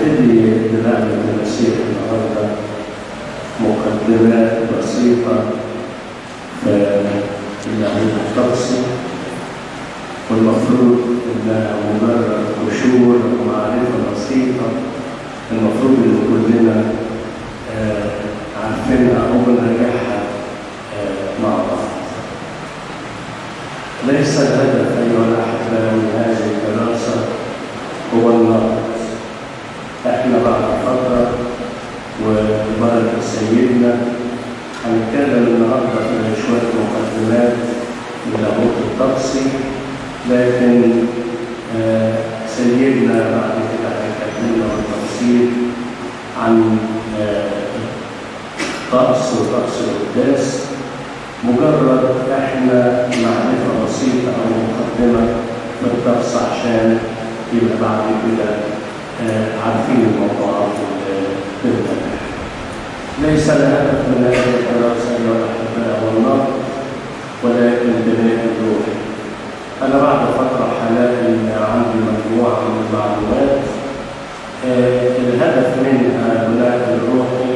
هنبتدي بنعمة المسيح النهارده مقدمات بسيطة في اللاهوت الطقسي، والمفروض إنها مجرد قشور ومعرفة بسيطة المفروض إن كلنا عارفينها أو بنراجعها مع بعض. ليس الهدف أيها الأحباء من هذه الدراسة هو النقد. إحنا بعد فترة وبركة سيدنا هنتكلم النهارده في شوية مقدمات للاهوت الطقسي، لكن سيدنا بعد كده هيكلمنا بالتفصيل عن الطقس وطقس القداس. مجرد احنا معرفة بسيطة أو مقدمة في الطقس عشان يبقى بعد كده عارفين الموضوعات بالتبع. ليس الهدف من هذه الدراسة أيها الأحباء والنقد، ولكن بناء الروح. أنا بعد فترة هلاقي إن عندي مجموعة من المعلومات الهدف منها بناء الروحي.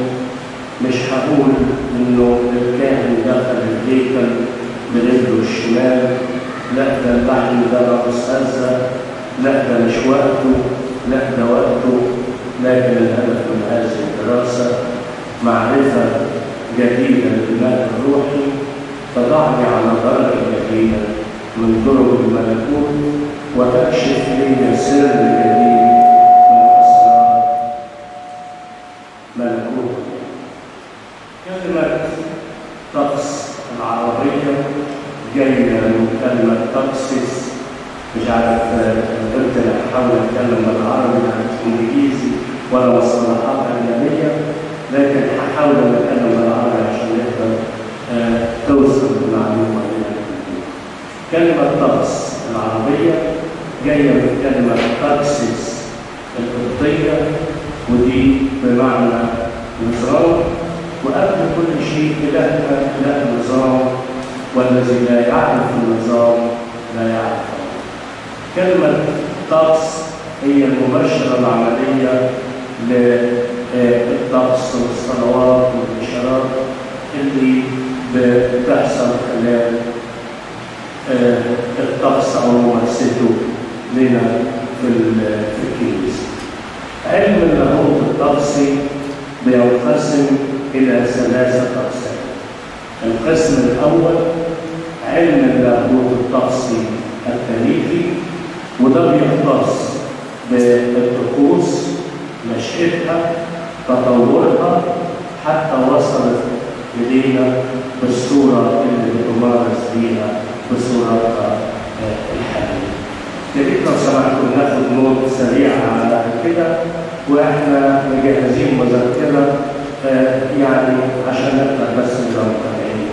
مش هقول إنه الكاهن دخل الهيكل برجله الشمال، لا ده اللحن ده رأس هزة، لا ده مش وقته، لا ده وقته. لكن الهدف من هذه الدراسة معرفة جديدة للبناء الروحي تضعني على درجة جديدة من طرق الملكوت وتكشف لي سر جديد من أسرار ملكوت. كلمة طقس العربية جاية من كلمة تقسس. مش عارف قلت لك هحاول اتكلم بالعربي عن الانجليزي ولا مصطلحات اجنبيه، لكن هحاول اتكلم بالعربي عشان نقدر توصل المعلومه لنا. كلمه طقس العربيه جايه من كلمه تقسس القبطيه، ودي بمعنى نظام. وقبل كل شيء إلهنا إله نظام، والذي لا يعرف النظام لا يعرف. كلمة طقس هي المباشرة العملية للطقس والصلوات والإشارات اللي بتحصل خلال الطقس أو ممارسته لنا في الكنيسة. علم اللاهوت الطقسي بينقسم إلى 3 أقسام. القسم الأول علم اللاهوت الطقسي التاريخي، وده بيختص بالطقوس، نشأتها، تطورها، حتى وصلت إلينا بالصورة اللي بتمارس بيها بصورتها الحالية. ياريت لو سمحتوا ناخد نوت سريعة على كده واحنا مجهزين مذكرة يعني عشان نقدر بس نبقى متابعين.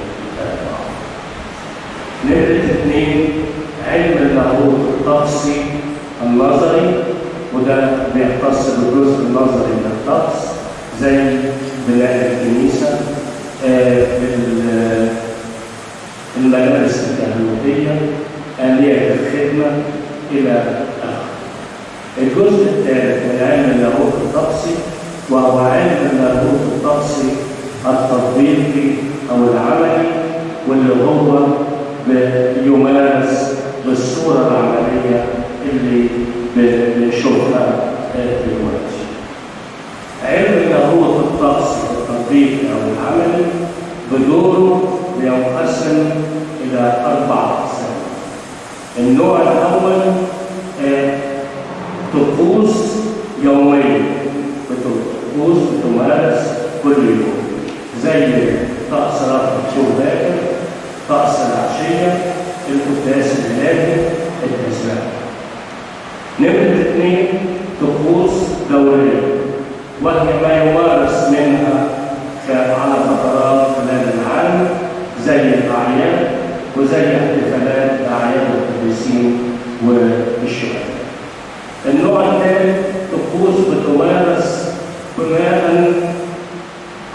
نمرة 2 علم اللاهوت الطقسي النظري، وده بيختص بالجزء النظري من الطقس زي بناء الكنيسة، المدارس الكهنوتية، آلية الخدمة إلى آخره. الجزء الثالث من علم اللاهوت الطقسي وهو علم اللاهوت الطقسي التطبيقي أو العملي، واللي هو بيمارس بالصورة العملية اللي بنشوفها دلوقتي. علم اللاهوت الطقسي التطبيقي أو العملي بدوره بينقسم إلى 4 أقسام. النوع الأول طقوس يومية، طقوس بتمارس كل يوم زي طقس رفع الشهور باكر، طقس العشية، القداس الإلهي، التسبيح. نمرة 2 طقوس دورية، وهي ما يمارس منها على فترات خلال العام زي الأعياد وزي احتفالات أعياد القديسين والشهداء. النوع الثالث طقوس بتمارس بناء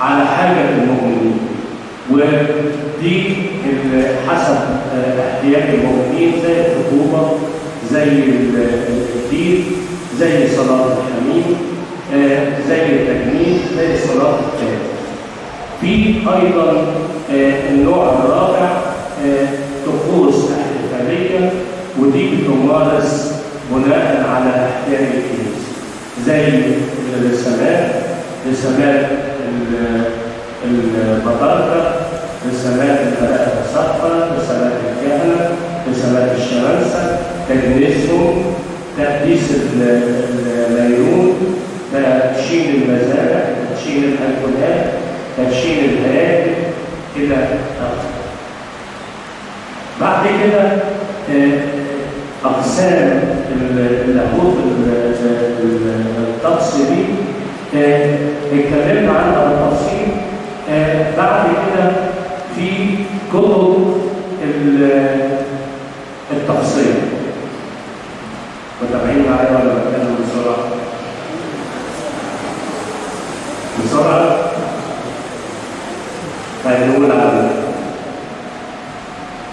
على حاجة المؤمنين، ودي حسب احتياج المؤمنين زي الخطوبة، زي الدين، زي صلاة الحميد، زي التجميل، زي صلاة الكتاب. في أيضا النوع الرابع طقوس احتفالية، ودي بتمارس بناء على أحكام الكنيسة، زي رسامات البطاركة، رسامات الفرائض الصحفة، رسامات الكهنة، رسامات الشمامسة، تجنيسهم، تقديس الميرون، تدشين المزارع، تدشين الأيقونات، تدشين الهياكل إلى آخره. بعد كده أقسام اللاهوت الطقس دي اتكلمنا عنها بالتفصيل. بعد كده في كتب التفصيل. متابعين معايا ولا بتكلم بسرعة؟ بسرعة؟ طيب نقول على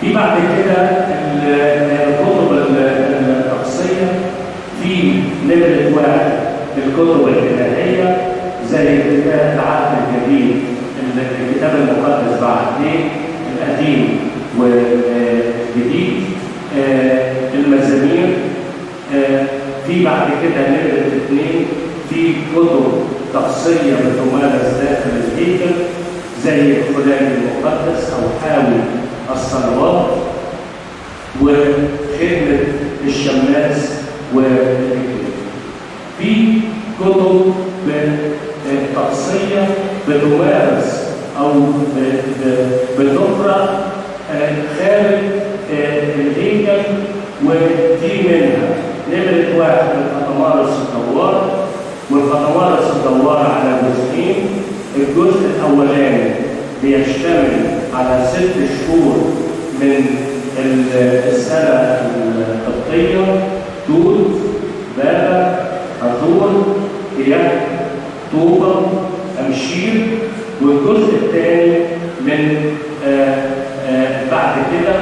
في بعد كده الكتب التفصيلية. في نمرة 1 الكتب الإلهية زي كتاب العهد الجديد، الكتاب المقدس بعهدين، القديم والجديد، المزامير. في بعد كده نمرة 2 في كتب تقصية بتمارس داخل الهيكل زي الخلاج المقدس أو حاوي الصلوات وخدمة الشماس والإكليل. في كتب تقصية بتمارس أو بتقرأ خارج الهيكل، ودي منها نمرة 1 القطمارس الدوار، والقطمارس الدوار على جزئين. الجزء الأولاني بيشتمل على 6 شهور من السنة القبطية: توت، بابا، عطور، إياه، طوبة، أمشير. والجزء الثاني من بعد كده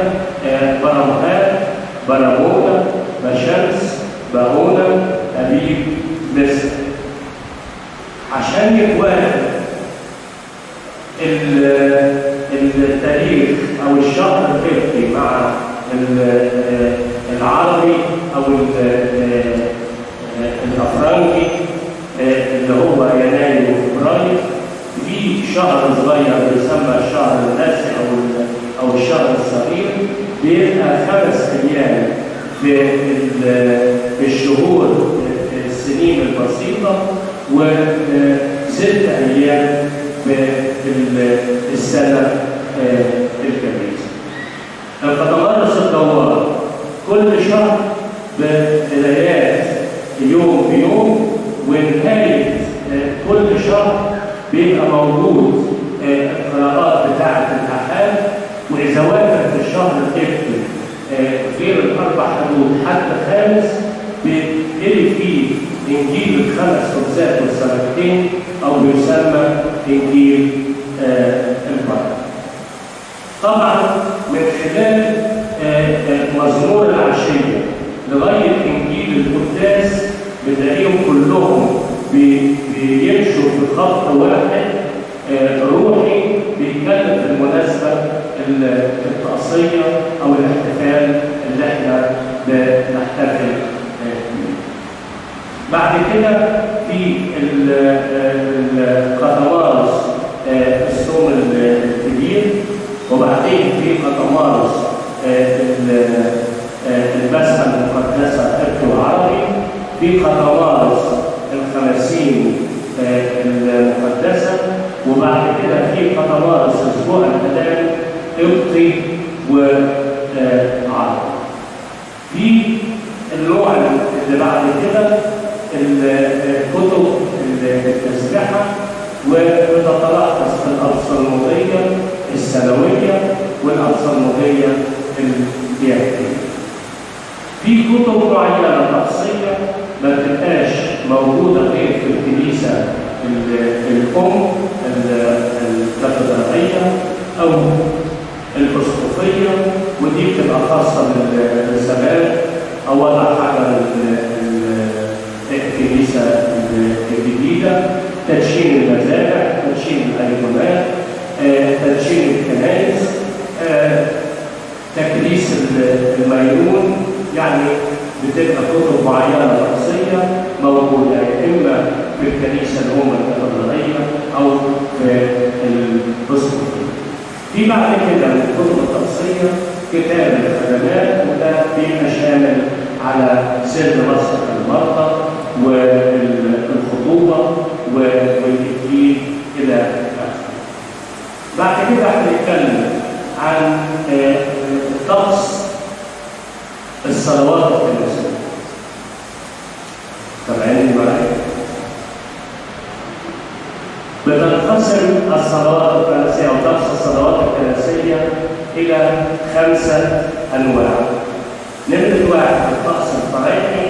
برمهات، برمودا، بشمس، باهونا، أبيب، مصر. عشان يتوافق التاريخ أو الشهر القبطي مع العربي أو الأفرنجي اللي هو يناير وفبراير، في شهر صغير بيسمى الشهر الناسي أو الشهر الصغير، بيبقى 5 أيام في الشهور السنين البسيطة، و6 أيام في السنة الكبيرة. القطمارس الدوار كل شهر بقرايات يوم بيوم، ونهاية كل شهر بيبقى موجود القراءات بتاعة الأحاد. وإذا وافق في الشهر القبطي غير ال4 حدود حتى خامس، بيبتدي فيه إنجيل ال5 خبزات والسمكتين أو يسمى إنجيل البركة. طبعا من خلال مزمور العشية لغاية إنجيل القداس بنلاقيهم كلهم بيمشوا في خط واحد روحي بيتكلم في المناسبة الطقسية أو الاحتفال اللي احنا بنحتفل بيه. بعد كده في القطمارس الصوم الكبير، وبعدين في قطمارس البسمة المقدسة القبطي العربي، في قطمارس الخمسين المقدسة، وبعد كده في قطمارس أسبوع الآلام قبطي وعربي. في النوع اللي بعد كده الكتب التسبيحة، وتتلخص في الأبصالمودية السنوية والأبصالمودية اليومية. في كتب معينة تقصية ما بتبقاش موجودة غير في الكنيسة الأم الكاتدرائية أو الأسقفية، ودي بتبقى خاصة بالرسالات أو وضع حاجة الكنيسة الجديدة. تدشين المذابح، تدشين الايقونات، تدشين الكنائس، تكريس الميمون. يعني بتبقى كتب معينه رئيسيه موجوده اما في الكنيسه الام الكاتدرائيه او في الاسقفيه. في بعد كده من الكتب التقصيه كتاب الخدمات، وده بيبقى شامل على سر مسح المرضى والخطوبه والإكليل الى اخره. بعد كده هنتكلم عن طقس الصلوات الكنسيه. تابعيني معايا. بتنقسم الصلوات الكنسيه او طقس الصلوات الكنسيه الى 5 انواع. نمرة 1 الطقس الفريحي،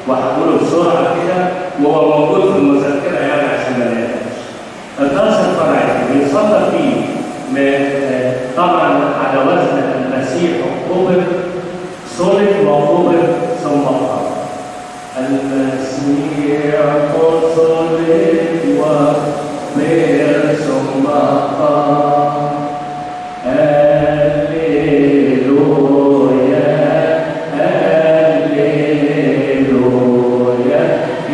وهقوله بسرعه كده وهو موجود في المذكره يعني عشان ما ننساش. الطقس الفريحي بيصلى فيه طبعا على وزن المسيح قبل صلب وقبل ثم قام. المسيح صلب وقبل ثم قام. هللويا هللويا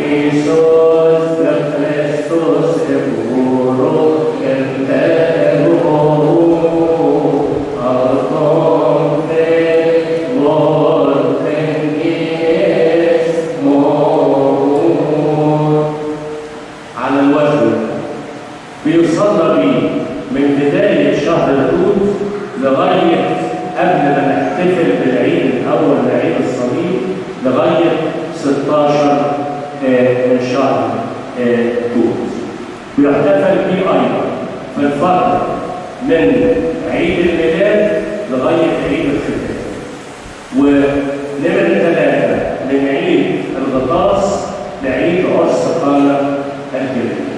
Iisus Christus eburu enteru alconte mortem es mor. على الوزن بيصلى بيه من بداية شهر التوت لغاية قبل ما نحتفل بالعيد الأول لعيد الصليب لغاية 16 شهر توت. بيحتفل بيه أيضا في الفترة من عيد الميلاد لغاية عيد الختان. ونمرة 3 من عيد الغطاس لعيد عرس قانا الجليل.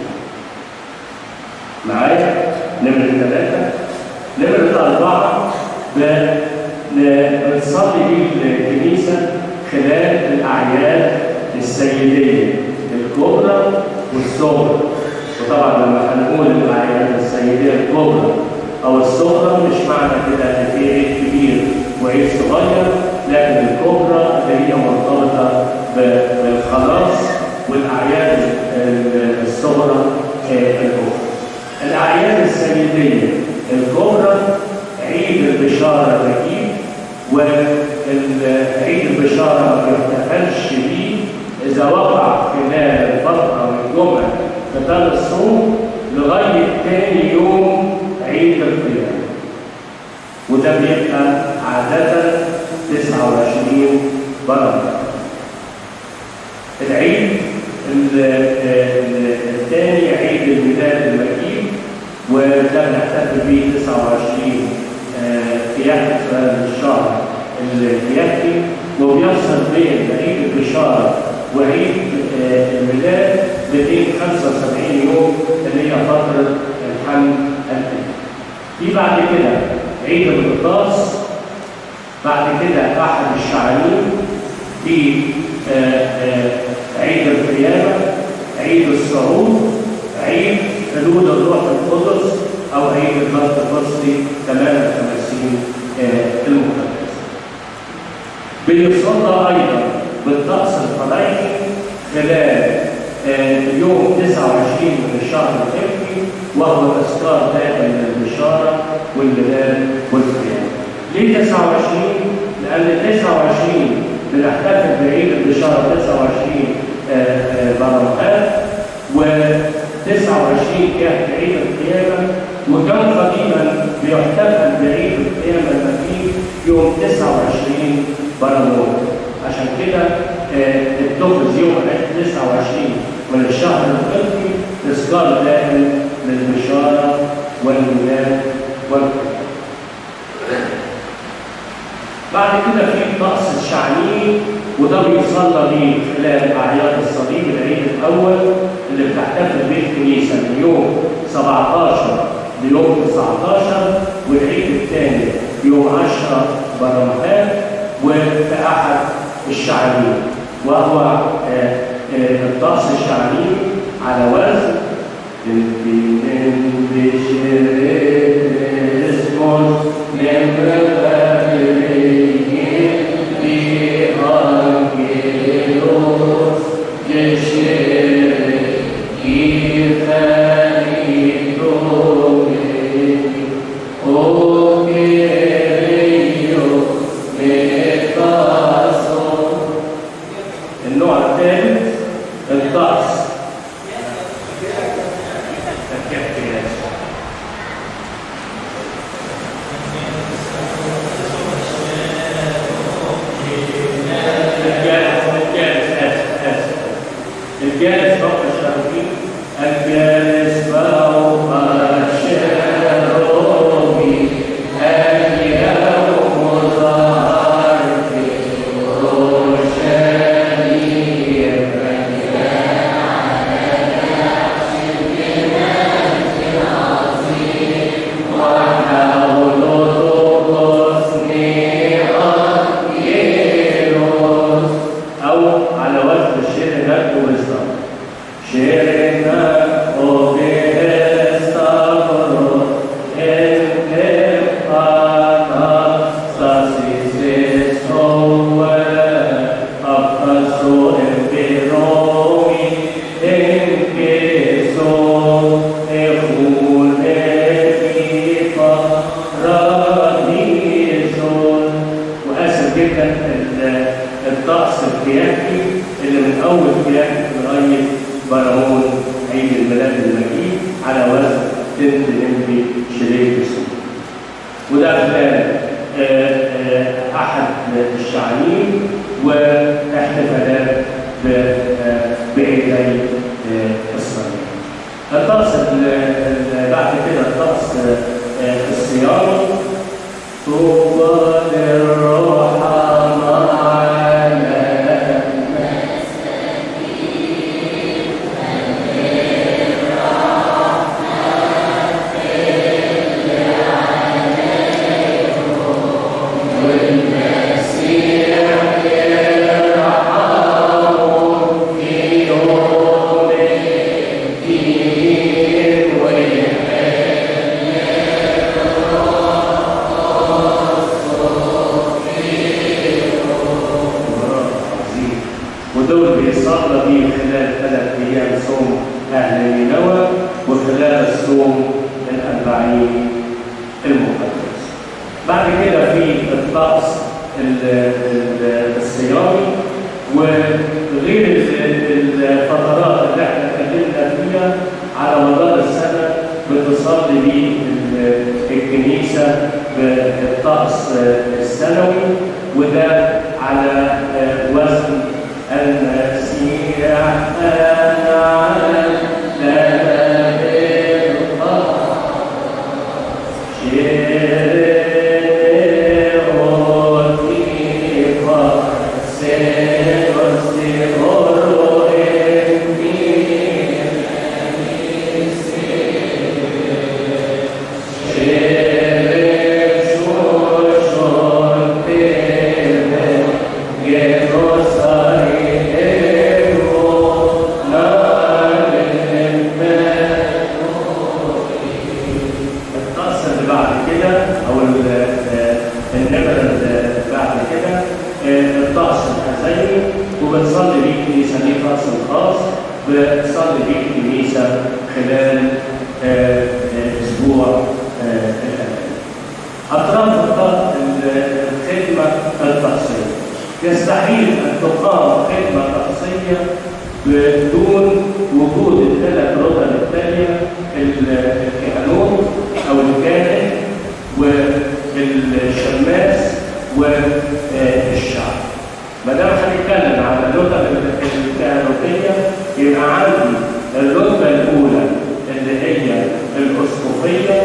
معايا؟ نمرة 3. نمرة 4 بنصلي بيه الكنيسة خلال الأعياد السيدية الكبرى والصغرى. وطبعا لما هنقول الأعياد السيدية الكبرى أو الصغرى مش معنى كده إن في عيد كبير وعيد صغير، لكن الكبرى اللي هي مرتبطة بالخلاص، والأعياد الصغرى الأخرى. الأعياد السيدية الكبرى عيد البشارة الرجيم، وعيد البشارة ما بيحتفلش بيه إذا وقع خلال الفترة من جمعة ختام الصوم لغاية تاني يوم عيد القيامة، وده بيبقى عادة 29 بركة. العيد الثاني عيد الميلاد المجيد، وده بنحتفل بيه 29 قيادة الشهر القيادي، وبيفصل بين عيد البشارة وعيد الميلاد 275 يوم اللي هي فترة الحمل الأهلي. في بعد كده عيد الغطاس، بعد كده أحد الشعانين، في عيد القيامة، عيد الصعود، عيد حلول الروح القدس، أو عيد البنتكوستي 58 المقدس. بيصلى أيضا بالطقس الفريحي خلال يوم 29 من الشهر القبطي، وهو تذكار دائم للبشارة والميلاد والقيامة. ليه 29؟ لأن 29 بنحتفل بعيد البشارة 29 برمضان، و29 كانت عيد القيامة، وكان قديما بيحتفل بعيد القيامة المجيد يوم 29 برمضان. عشان كده اتخذ يوم 29 من الشهر القبطي تذكار دائم للبشارة والميلاد والقيامة. بعد كده في طقس الشعانين، وده بيصلى بيه خلال أعياد الصليب. العيد الأول اللي بتحتفل به الكنيسة من يوم 17 ليوم 19، والعيد الثاني يوم 10 برمضان، وفي أحد الشعانين، وهو الطقس الشعانين على وزن النوع الثالث الطقس. الجالس فوق الشرقي، الجالس فوق الشرقي، اليوم ظهر في أورشليم، وحوله تصنيع أو على وزن الشيء هناك وبالظبط شيرنا وبالستافروس الإبقانا ساسيسيس هو أبقصو إمبيرومي إنكيسو إخون إبقى راديسون. وأسف جدا الطقس الكياكي اللي من أول كياكي لغاية برامون عيد الميلاد المجيد على وزن تنت نمبي شريك بسوء. وده خلال أحد الشعانين واحتفالات بعيدي الصليب. الطقس بعد كده الطقس الصيامي. طوبى للرحماء ودول بيصلى بيه خلال 3 أيام صوم أهل نينوى وخلال الصوم الأربعين المقدس. بعد كده في الطقس الصيامي، وغير الفترات اللي احنا اتكلمنا فيها على مدار السنة بتصلي بيه الكنيسة بالطقس السنوي، وده على وزن المسيح أنعم لنا بالقدر وبتصلي بيه الكنيسة ليه طقس خاص بتصلي بيه الكنيسة خلال أسبوع الألام. أطراف الخدمة الطقسية. يستحيل أن تقام خدمة طقسية بدون وجود ال3 رتب التالية: الكهنوت أو الكاهن والشماس والشعب. ما دام هنتكلم على الرتب الكهنوتيه يبقى عندي الرتبه الاولى اللي هي الاسقفيه،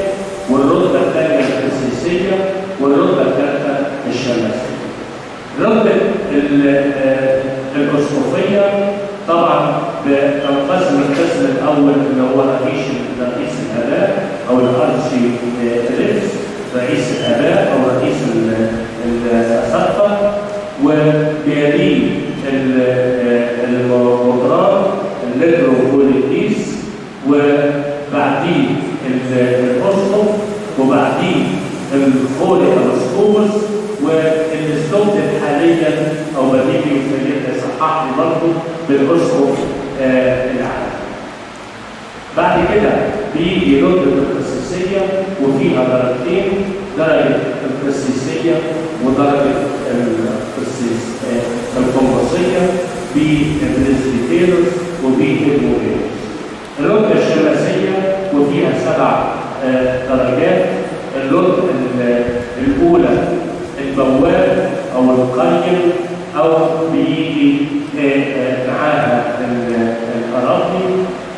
والرتبه الثانيه القسيسيه، والرتبه الثالثه الشماسيه. رتبه الاسقفيه طبعا بتنقسم القسم الاول اللي هو رئيس الاباء او الارشي ريفس، رئيس الاباء او رئيس الاسقفه، وبيليه المطران المتروبوليتيس، لي وسيدنا يصحح لي برضه بالاسقف العام. بعد كده بيجي رتبه القسيسيه وفيها درجتين، درجه القسيسيه ودرجه القمصيه بالبريسبيتيروس وبالموبيلوس. الرتبه الشماسيه وفيها 7 درجات. الرتبه الاولى البواب او القيم او بيجي معاها القراطي.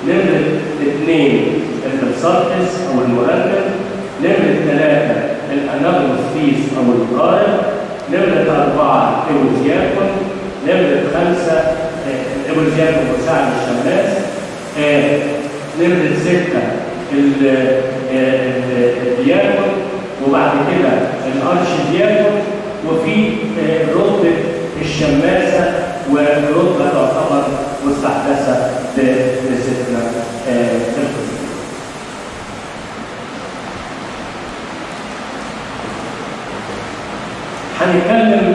نمرة 2 الابساركس او المؤلف. نمرة 3 الاناغنوستيس او القارئ. نمرة 4 الاوزياكون. نمرة 5 الاوزياكون مساعد الشماس. نمرة 6 الدياكون، وبعد كده الارشدياكون، وفي رتبة الشماسة ورتبة تعتبر مستحدثة لستنا القدس. هنتكلم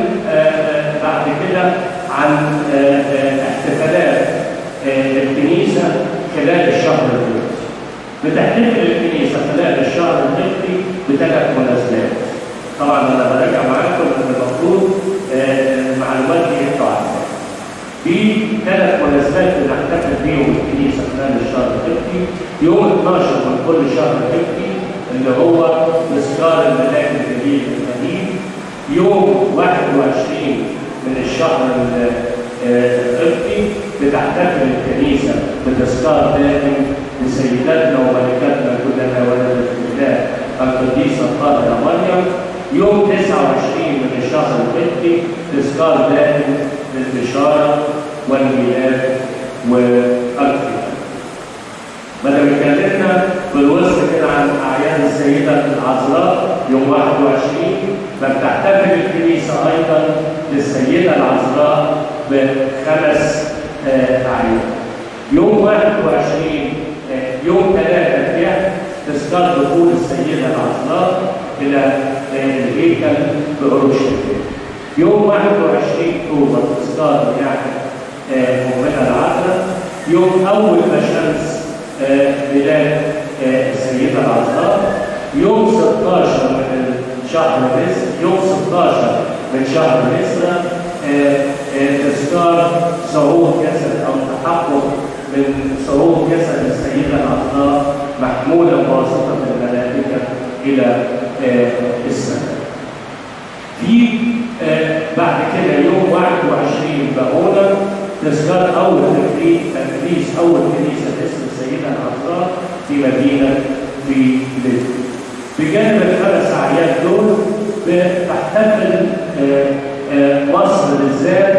بعد كده عن احتفالات الكنيسة خلال الشهر القبطي. بتحتفل الكنيسة خلال الشهر القبطي ب3 مناسبات. طبعا انا براجع معاكم ان المفروض المعلومات دي انتوا عارفينها. في 3 مناسبات بنحتفل بيهم الكنيسه خلال الشهر القبطي. يوم 12 من كل شهر قبطي اللي هو تذكار الملاك الجليل القديم. يوم 21 من الشهر القبطي بتحتفل الكنيسه بتذكار دائم لسيداتنا وملكاتنا كلنا ولدت الله القديسه الطاهره مريم. يوم 29 من الشهر القبطي تذكار دائم للبشاره والميلاد والكتاب. بدأ اتكلمنا بالوسط كده عن اعياد السيده العذراء يوم 21، فبتحتفل الكنيسه ايضا للسيده العذراء ب5 اعياد. يوم 21 يوم 3 كيان تذكار دخول السيده العذراء الى الهيكل باورشليم. يوم 21 اكتوبر تذكار يعني امنا العذراء. يوم اول ما شمس ميلاد السيده العذراء. يوم 16 من شهر مصر، يوم 16 من شهر مصر تذكار صعود جسد او تحقق من صعود جسد السيده العذراء محمولا بواسطه الملائكه الى السماء. في بعد كده يوم 21 بهونا تذكار اول تكريس اول كنيسه باسم السيده العذراء في مدينه في ليبيا. بجانب ال5 اعياد دول بتحتفل مصر بالذات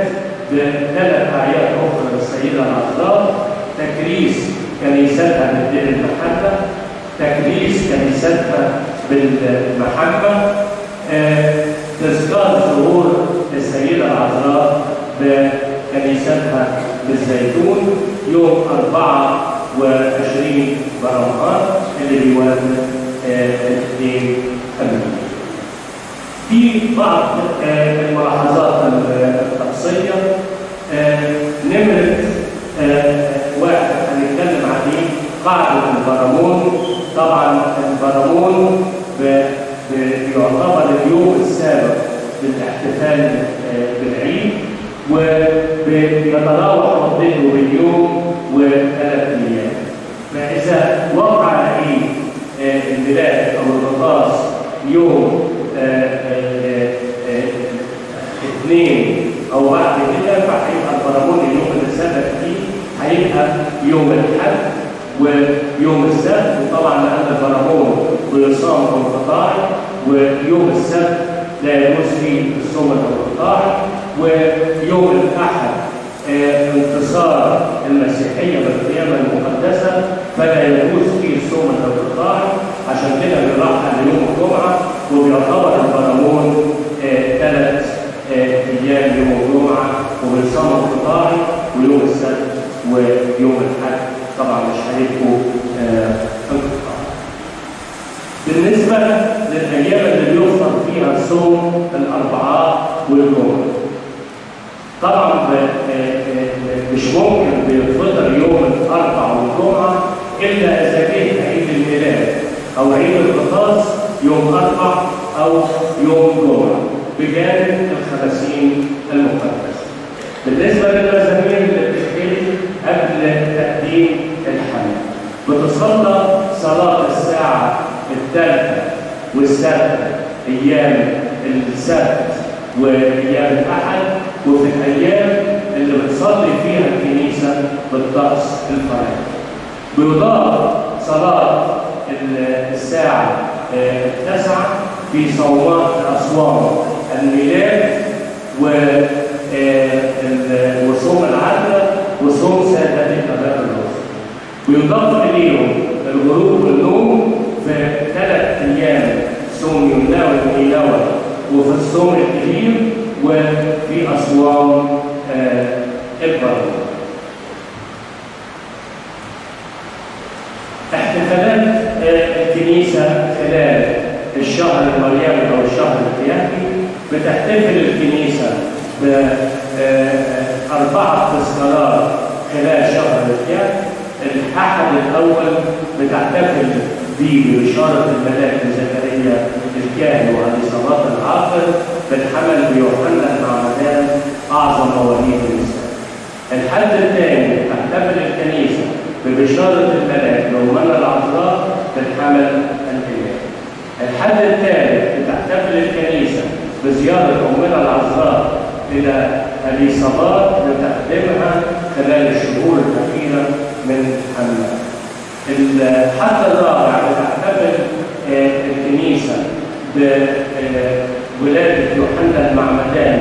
ب3 اعياد اخرى للسيده العذراء. تكريس كنيستها بالدير المحبه، تكريس كنيستها بالمحبه، تذكار ظهور السيده العذراء بكنيستها بالزيتون يوم 24 برمضان اللي بيوافق 2 ابريل. في بعض الملاحظات الطقسيه. نمره 1 هنتكلم عليه قاعده البرامون. طبعا البرامون يعتبر اليوم السابق للاحتفال بالعيد، وبيتراوح ما بينه باليوم و3 ايام. فاذا وقع عيد الميلاد او الغطاس يوم 2 او بعد كده، فهيبقى البرامون اليوم اللي سبق فيه هيبقى يوم الاحد ويوم السبت. وطبعا لان البرامون بيصام انقطاعي، ويوم السبت لا يجوز فيه الصوم الانقطاعي، ويوم الاحد انتصار المسيحيه بالقيامه المقدسه فلا يجوز فيه الصوم الانقطاعي. عشان كده بيرحل ليوم الجمعه، وبيعتبر البرامون 3 ايام يوم الجمعه وبالصوم الانقطاعي، ويوم السبت ويوم الاحد طبعا مش هيبقوا انقطاعي. بالنسبه للايام اللي بيفطر فيها الصوم الاربعاء والجمعه، طبعا مش ممكن بيتفطر يوم الاربع والجمعه الا اذا جه عيد الميلاد او عيد الغطاس يوم اربع او يوم جمعه بجانب الخمسين المقدس. بالنسبه للمزامير اللي بتحكي قبل تقديم الحمل بتصلى صلاه الساعه الثالثه والسادسه ايام السبت وايام الاحد، وفي الايام اللي بتصلي فيها الكنيسه بالطقس الفرعي. بيضاف صلاه الساعه التاسعه في صومات اصوام الميلاد وصوم العذراء وصوم سادات اباء الرسل. بيضاف اليهم الغروب والنوم في 3 ايام صوم يمناوي وميلاوي وفي الصوم الكبير وفي أصوام البرد. احتفالات الكنيسة خلال الشهر المريمي أو الشهر القيامي بتحتفل الكنيسة ب4 تذكارات خلال شهر القيامة. الأحد الأول بتحتفل ببشارة الملاك زكريا الكاهن وأليصابات العاقل بالحمل بيوحنا المعمدان أعظم مواليد النساء. الحد الثاني تحتفل الكنيسة ببشارة الملاك يومنا العذراء بالحمل الإلهي. الحد الثالث بتحتفل الكنيسة بزيارة أمنا العذراء إلى أليصابات لتقديمها خلال الشهور الأخيرة من حملها. الحد الرابع بتحتفل الكنيسة بولادة يوحنا المعمدان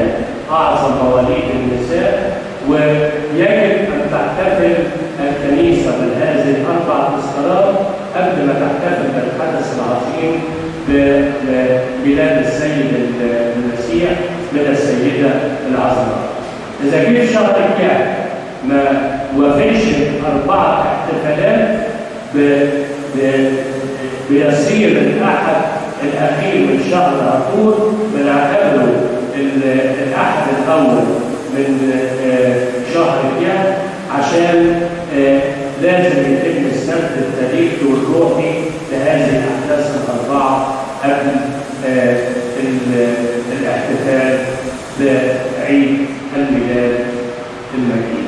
أعظم مواليد النساء، ويجب أن تحتفل الكنيسة بهذه ال4 تذكارات قبل ما تحتفل بالحدث العظيم بميلاد السيد المسيح من السيدة العذراء. إذا جه شهر الكهف ما وفيش 4 احتفالات بيصير الأحد الأخير من شهر عاشور بنعتبره الأحد الأول من شهر الكهف، عشان لازم يتم السرد التاريخي والروحي لهذه الأحداث ال4 قبل الاحتفال بعيد الميلاد المجيد.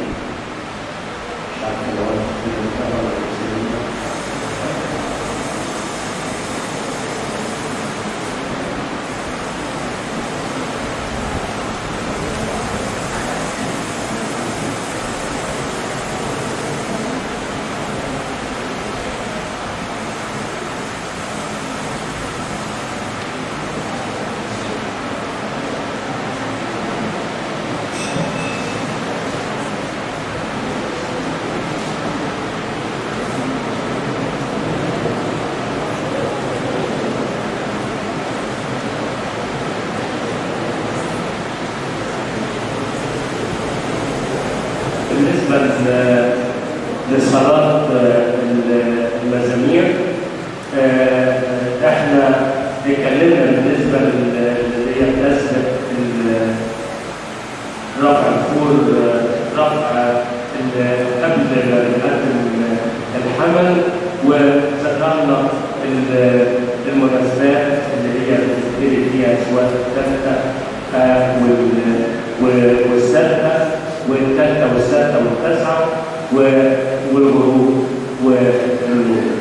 لصلاة المزامير احنا اتكلمنا بالنسبة اللي هي تسبق رفع الكور، رفع قبل ما نقدم الحمل، وذكرنا المناسبات اللي هي بتبتدي فيها سواء الثالثة والسادسة والثالثة والسادسة والتاسعة والغروب والنور.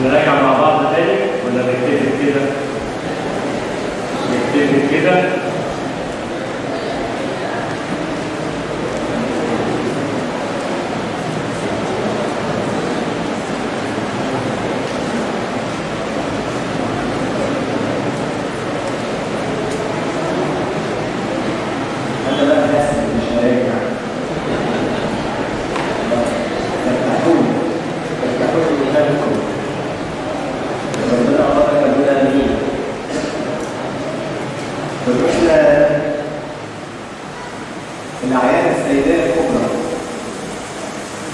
نراجع مع بعض تاني ولا نكتفي كده؟ نكتفي كده. انا بقى بس مش هراجع.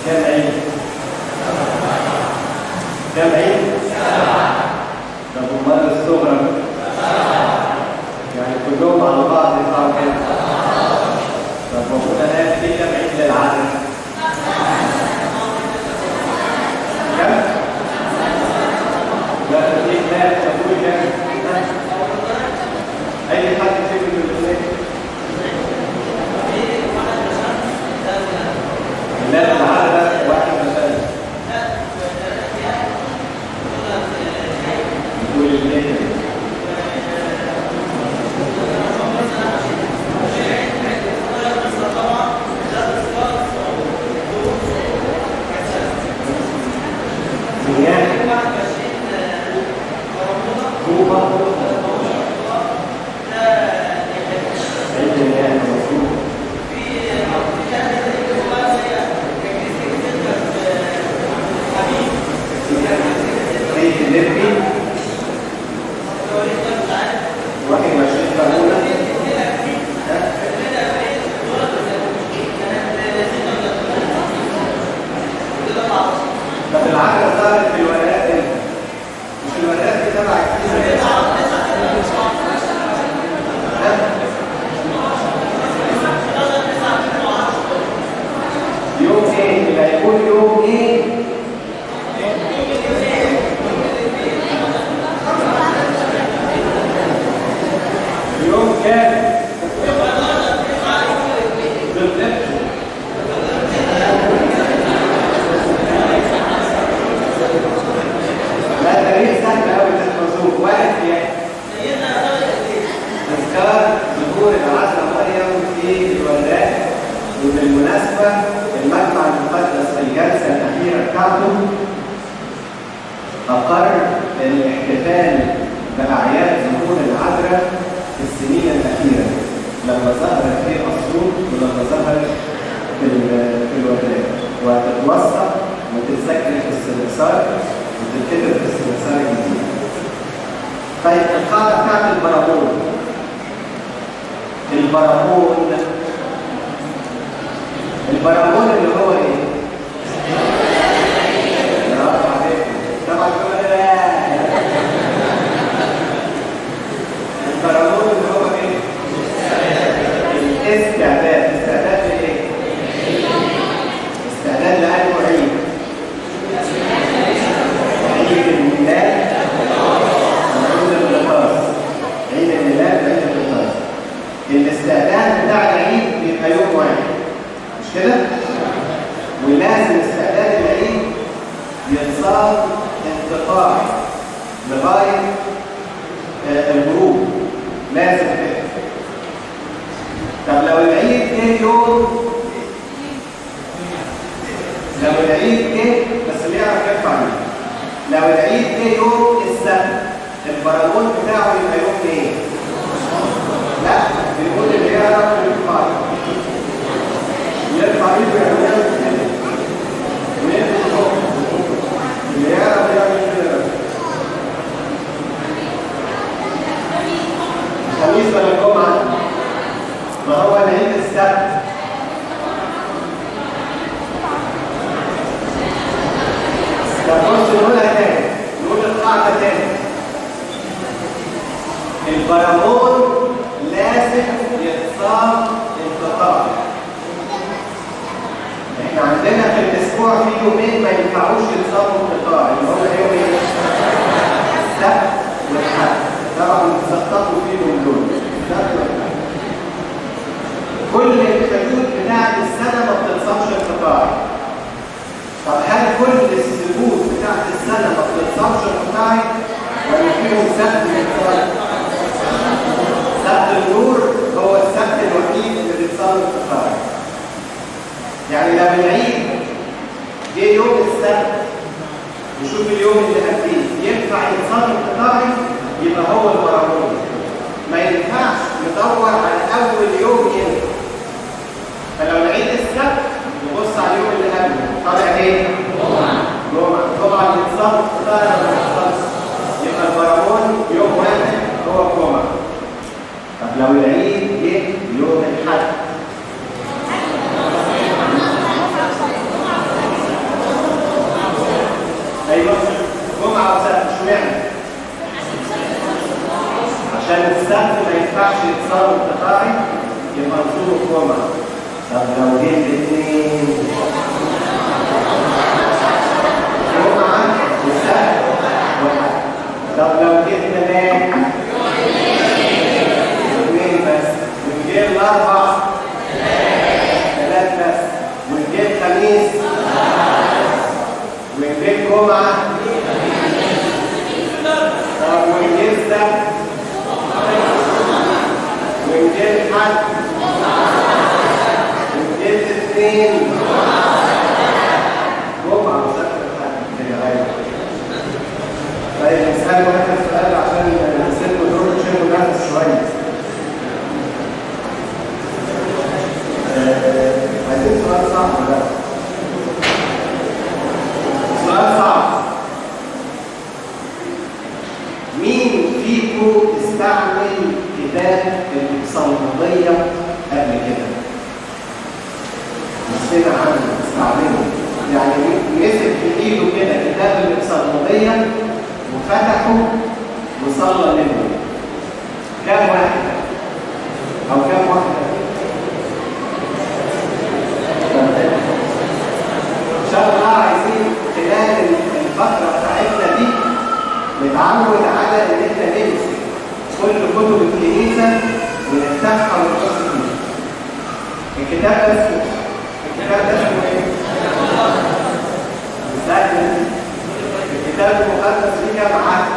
كم عيد؟ كم عيد؟ طب امال الصغرى؟ يعني كلهم على بعض يطلعوا كام؟ طب المفروض انا في كم عيد للعدد؟ كم؟ لا في كام؟ تقول كام؟ اي حد يكتب في الاثنين؟ لا العدد واحد مثلا. يقول الاثنين. ينفعش يتصلوا قطاعي يبقى نصوم الجمعة. طب لو جيت الاثنين جمعة والسبت وحد. طب لو جيت ثلاث اثنين بس، ونجيب الأربع ثلاث بس، ونجيب خميس ونجيب جمعة. طب ونجيب سبت ونجيب حد ونجيب اثنين جمعة وسبت حد. طيب نسأل واحد سؤال عشان نسيبكم دول تشموا نفس شوية. عايزين سؤال صعب بقى. سؤال صعب. مين فيكم استعمل كتاب الإبصالمودية قبل كده؟ نسينا عنه استعمله. يعني مسك في ايده كده كتاب الإبصالمودية وفتحه وصلى منه. كام واحد؟ أو كام واحدة؟ إن شاء الله عايزين خلال الفترة بتاعتنا دي نتعود على إن إحنا نمسك كل كتب الكنيسة ونفتحها ونبص فيها. الكتاب ده اسمه إيه؟ سهل. الكتاب المقدس فيه كام عهد؟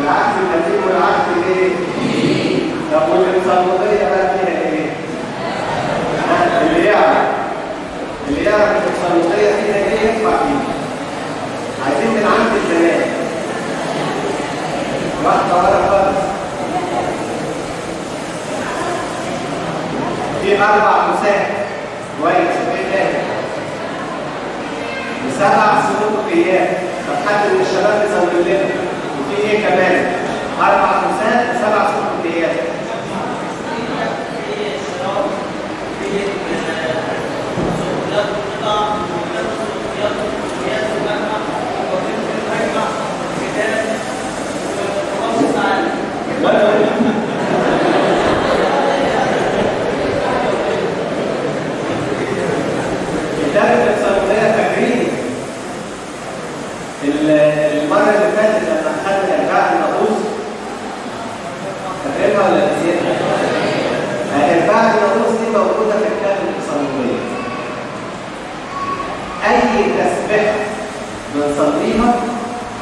العهد القديم والعهد الايه؟ طب والإبصالمودية بقى فيها ايه؟ اللي يعرف الإبصالمودية فيها ايه يدفع فيها. عايزين من عند البنات واحدة ورا خالص. في 4 مساحات كويس وايه تاني؟ و7 سلوكيات. طب حد من الشباب يزود لنا وفي ايه كمان؟ 4 مساحات و7 سلوكيات. كتاب الإبصالمودية فاكرين المرة اللي فاتت لما أخذنا إرجاع الناموس، فاكرينها ولا نسيتها؟ إرجاع الناموس دي موجودة في كتاب الإبصالمودية. أي تسبيحة بنصليها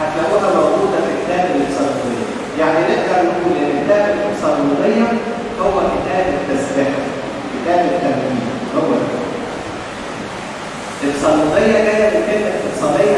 هتلاقوها موجودة في كتاب الإبصالمودية. يعني نقدر نقول إن كتاب الإبصالمودية هو كتاب التسبيحة، كتاب الترتيب هو ده. الإبصالمودية جاية من كلمة إبصالية